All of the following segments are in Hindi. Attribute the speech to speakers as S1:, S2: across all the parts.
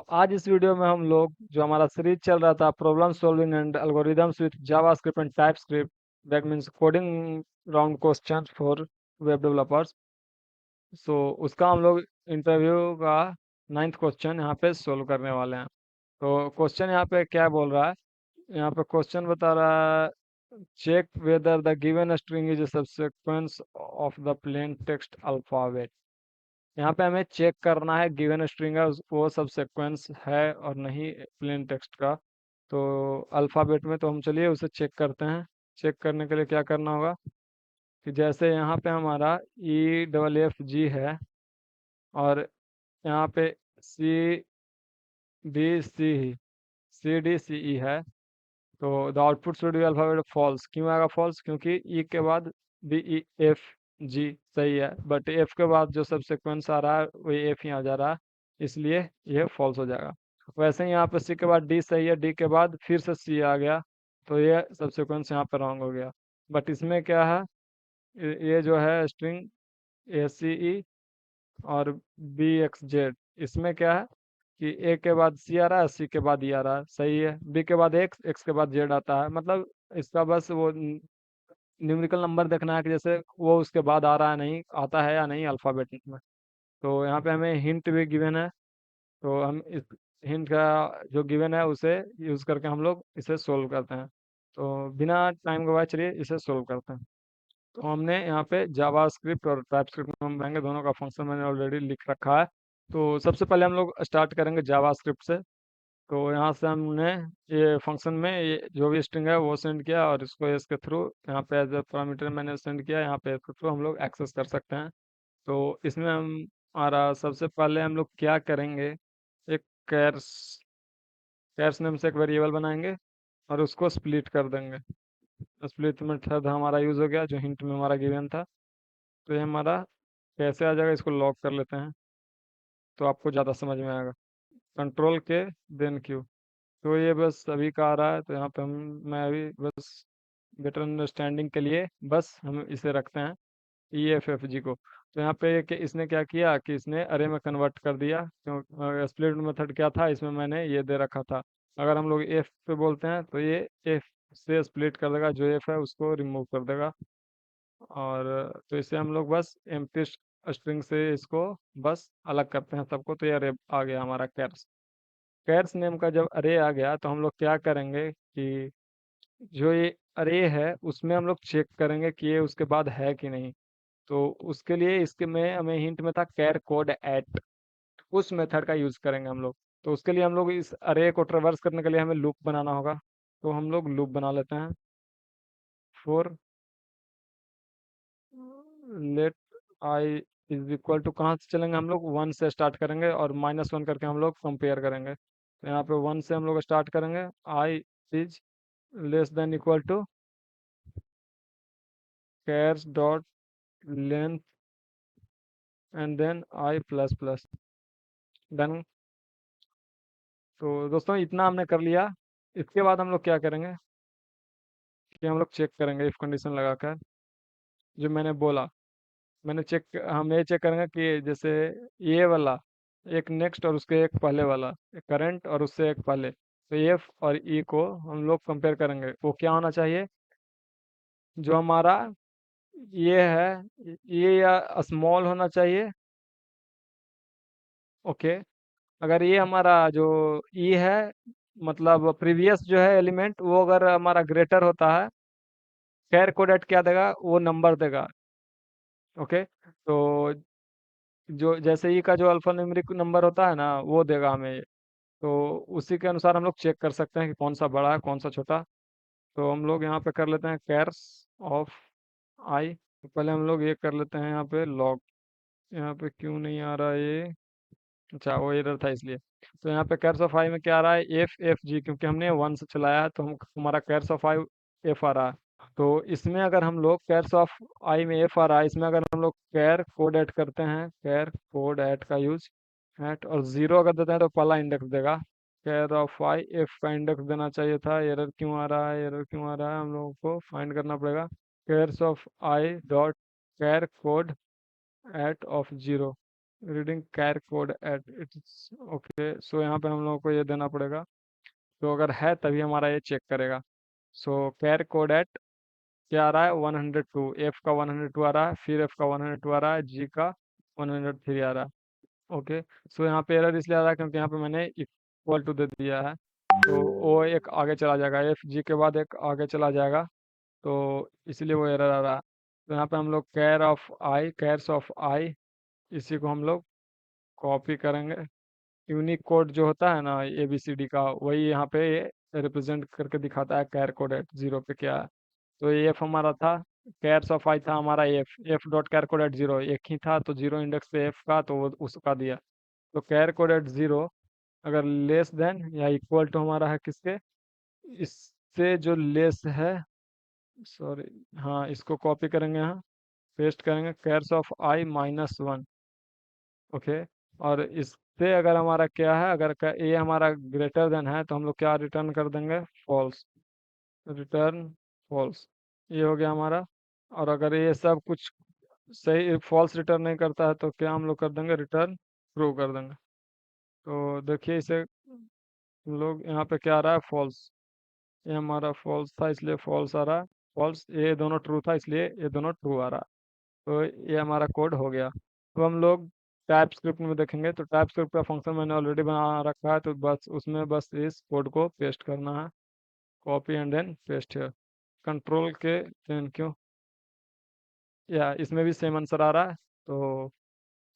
S1: आज इस वीडियो में हम लोग जो हमारा सीरीज चल रहा था problem solving and algorithms with JavaScript and TypeScript, that means coding round question for web developers. So उसका हम लोग इंटरव्यू का 9th क्वेश्चन यहाँ पे सोल्व करने वाले हैं। तो क्वेश्चन यहाँ पे क्या बोल रहा है? यहाँ पे क्वेश्चन बता रहा है, check whether the given string is a subsequence of the plain text alphabet. यहाँ पे हमें चेक करना है गिवन स्ट्रिंग है वो सब सीक्वेंस है और नहीं प्लेन टेक्स्ट का। तो अल्फ़ाबेट में तो हम चलिए उसे चेक करते हैं। चेक करने के लिए क्या करना होगा कि जैसे यहाँ पे हमारा EFFG है और यहाँ पे CDCE है। तो the output should be alphabet false. क्यों आएगा फॉल्स? क्योंकि ई के बाद DEFG सही है, बट एफ के बाद जो सब सीक्वेंस आ रहा है वही एफ ही आ जा रहा है, इसलिए ये फॉल्स हो जाएगा। वैसे ही यहाँ पे सी के बाद डी सही है, डी के बाद फिर से सी आ गया, तो ये सब सीक्वेंस यहाँ पे रॉन्ग हो गया। बट इसमें क्या है, ये जो है स्ट्रिंग ACE और BXZ, इसमें क्या है कि ए के बाद सी आ रहा है, सी के बाद ई आ रहा है, सही है। बी के बाद एक्स, एक्स के बाद जेड आता है, मतलब इसका बस वो न्यूमेरिकल नंबर देखना है कि जैसे वो उसके बाद आ रहा है, नहीं आता है या नहीं अल्फ़ाबेट में। तो यहाँ पे हमें हिंट भी गिवन है, तो हम इस हिंट का जो गिवन है उसे यूज़ करके हम लोग इसे सोल्व करते हैं। तो बिना टाइम गवाए चलिए इसे सोल्व करते हैं। तो हमने यहाँ पे जावास्क्रिप्ट और टाइपस्क्रिप्ट में हम रहेंगे, दोनों का फंक्शन मैंने ऑलरेडी लिख रखा है। तो सबसे पहले हम लोग स्टार्ट करेंगे जावास्क्रिप्ट से। तो यहाँ से हमने ये फंक्शन में ये जो भी स्ट्रिंग है वो सेंड किया और इसको इसके थ्रू यहाँ पे एज ए पैरामीटर मैंने सेंड किया, यहाँ पे इसके थ्रू हम लोग एक्सेस कर सकते हैं। तो इसमें हम हमारा सबसे पहले हम लोग क्या करेंगे, एक कैर्स कैर्स नेम से एक वेरिएबल बनाएंगे और उसको स्प्लिट कर देंगे। स्प्लिट मेथड हमारा यूज़ हो गया जो हिंट में हमारा गिवन था। तो ये हमारा कैसे आ जाएगा, इसको लॉक कर लेते हैं तो आपको ज़्यादा समझ में आएगा। कंट्रोल के देन क्यू। तो ये बस अभी का आ रहा है, तो यहाँ पे हम मैं अभी बस बेटर अंडरस्टैंडिंग के लिए बस हम इसे रखते हैं EFFG को। तो यहाँ पे कि इसने क्या किया कि इसने अरे में कन्वर्ट कर दिया, क्यों स्प्लिट मेथड क्या था इसमें मैंने ये दे रखा था। अगर हम लोग एफ पे बोलते हैं तो ये एफ से स्प्लिट कर देगा, जो एफ है उसको रिमूव कर देगा। और तो इसे हम लोग बस एम्प्टी स्ट्रिंग से इसको बस अलग करते हैं सबको। तो ये अरे आ गया हमारा कैर्स। कैर्स नेम का जब अरे आ गया तो हम लोग क्या करेंगे कि जो ये अरे है उसमें हम लोग चेक करेंगे कि ये उसके बाद है कि नहीं। तो उसके लिए इसके में हमें हिंट में था कैर कोड एट, उस मेथड का यूज करेंगे हम लोग। तो उसके लिए हम लोग इस अरे को ट्रेवर्स करने के लिए हमें लूप बनाना होगा। तो हम लोग लूप बना लेते हैं for let I is equal to, कहाँ से चलेंगे हम लोग, 1 से स्टार्ट करेंगे और -1 करके हम लोग कंपेयर करेंगे। तो यहाँ पे 1 से हम लोग स्टार्ट करेंगे, i is less than equal to chars dot length and then i plus plus, done. तो दोस्तों इतना हमने कर लिया। इसके बाद हम लोग क्या करेंगे कि हम लोग चेक करेंगे इफ कंडीशन लगाकर जो मैंने बोला। हम ये चेक करेंगे कि जैसे ये वाला एक नेक्स्ट और उसके एक पहले वाला, एक करंट और उससे एक पहले, तो एफ और ई को हम लोग कंपेयर करेंगे। वो क्या होना चाहिए, जो हमारा ये है ये या स्मॉल होना चाहिए, ओके। अगर ये हमारा जो ई है, मतलब प्रीवियस जो है एलिमेंट, वो अगर हमारा ग्रेटर होता है, कैर कोडेट क्या देगा, वो नंबर देगा, ओके। तो जो जैसे ई का जो अल्फा न्यूमेरिक नंबर होता है ना वो देगा हमें ये। तो उसी के अनुसार हम लोग चेक कर सकते हैं कि कौन सा बड़ा है कौन सा छोटा। तो हम लोग यहाँ पे कर लेते हैं कैर्स ऑफ आई। तो पहले हम लोग ये कर लेते हैं यहाँ पे लॉग। यहाँ पे क्यों नहीं आ रहा है ये, अच्छा वो एरर था इसलिए। तो यहाँ पे कैर्स ऑफ आई में क्या आ रहा है, EFFG, क्योंकि हमने 1 से चलाया है तो हम हमारा कैर्स ऑफ आई एफ आ रहा है। तो इसमें अगर हम लोग कैर्स ऑफ आई में एफ आ रहा है, इसमें अगर हम लोग कैर कोड ऐड करते हैं, कैर कोड ऐड का यूज ऐट और 0 अगर देते हैं तो पहला इंडेक्स देगा। कैर ऑफ आई एफ का इंडेक्स देना चाहिए था, एरर क्यों आ रहा है, एरर क्यों आ रहा है, हम लोगों को फाइंड करना पड़ेगा। Chars of i dot char code at of 0। Reading char code at it's okay. So यहाँ पे हम लोगों को ये देना पड़ेगा। तो अगर है तभी हमारा ये चेक करेगा। सो कैर कोड एट क्या आ रहा है, 102, एफ का 102 आ रहा है, फिर एफ का 102 आ रहा है, जी का 103 आ रहा है। ओके। सो यहाँ पे एरर इसलिए आ रहा है क्योंकि यहाँ पे मैंने इक्वल टू दे दिया है। तो वो एक आगे चला जाएगा, एफ जी के बाद एक आगे चला जाएगा, तो इसलिए वो एरर आ रहा है। तो यहाँ पे हम लोग कैर ऑफ आई, कैर्स ऑफ आई, इसी को हम लोग कॉपी करेंगे। यूनिक कोड जो होता है ना ए बी सी डी का, वही यहाँ पे ये रिप्रेजेंट करके दिखाता है कैर कोड एट जीरो पे क्या है। तो ये एफ हमारा था, कैर्स ऑफ आई था हमारा F, F dot char code at zero एक ही था, तो जीरो इंडेक्स पे एफ का, तो वो उसका दिया। तो कैर कोड एट जीरो अगर लेस देन या इक्वल टू हमारा है किसके, इससे जो लेस है, सॉरी, हाँ इसको कॉपी करेंगे यहाँ, पेस्ट करेंगे कैर्स ऑफ आई -1। ओके। और इससे अगर हमारा क्या है, अगर ये हमारा ग्रेटर देन है तो हम लोग क्या रिटर्न कर देंगे, फॉल्स, रिटर्न फॉल्स। ये हो गया हमारा। और अगर ये सब कुछ सही फॉल्स रिटर्न नहीं करता है तो क्या हम लोग कर देंगे, रिटर्न ट्रू कर देंगे। तो देखिए इसे हम लोग यहाँ पे क्या आ रहा है, फॉल्स। ये हमारा फॉल्स था इसलिए फॉल्स आ रहा है, फॉल्स, ये दोनों ट्रू था इसलिए ये दोनों ट्रू आ रहा है। तो ये हमारा कोड हो गया। तो हम लोग टाइप स्क्रिप्ट में देखेंगे, तो टाइप स्क्रिप्ट का फंक्शन मैंने ऑलरेडी बना रखा है, तो बस उसमें बस इस कोड को पेस्ट करना है, कॉपी एंड देन पेस्ट है, कंट्रोल के देन क्यों, या इसमें भी सेम आंसर आ रहा है। तो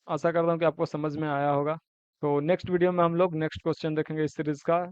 S1: आशा करता हूँ कि आपको समझ में आया होगा। तो नेक्स्ट वीडियो में हम लोग नेक्स्ट क्वेश्चन देखेंगे इस सीरीज का।